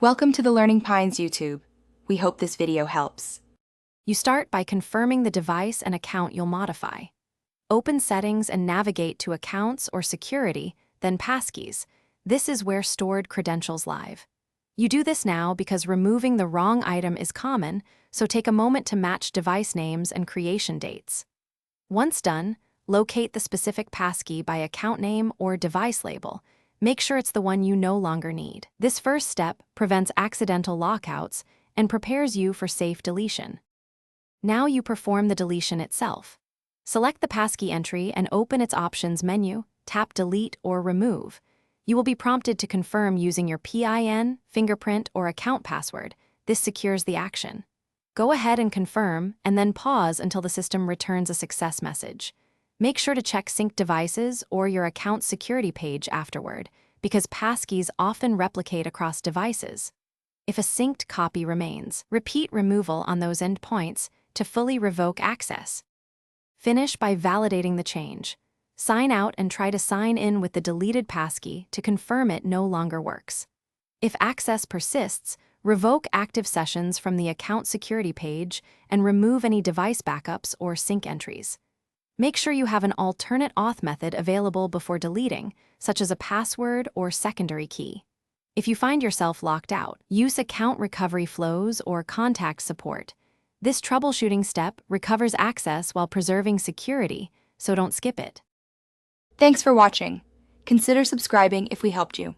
Welcome to the Learning Pines YouTube. We hope this video helps. You start by confirming the device and account you'll modify. Open Settings and navigate to Accounts or Security, then Passkeys. This is where stored credentials live. You do this now because removing the wrong item is common, so take a moment to match device names and creation dates. Once done, locate the specific passkey by account name or device label. Make sure it's the one you no longer need. This first step prevents accidental lockouts and prepares you for safe deletion. Now you perform the deletion itself. Select the passkey entry and open its options menu, tap Delete or Remove. You will be prompted to confirm using your PIN, fingerprint, or account password. This secures the action. Go ahead and confirm, and then pause until the system returns a success message. Make sure to check synced devices or your account security page afterward, because passkeys often replicate across devices. If a synced copy remains, repeat removal on those endpoints to fully revoke access. Finish by validating the change. Sign out and try to sign in with the deleted passkey to confirm it no longer works. If access persists, revoke active sessions from the account security page and remove any device backups or sync entries. Make sure you have an alternate auth method available before deleting, such as a password or secondary key. If you find yourself locked out, use account recovery flows or contact support. This troubleshooting step recovers access while preserving security, so don't skip it. Thanks for watching. Consider subscribing if we helped you.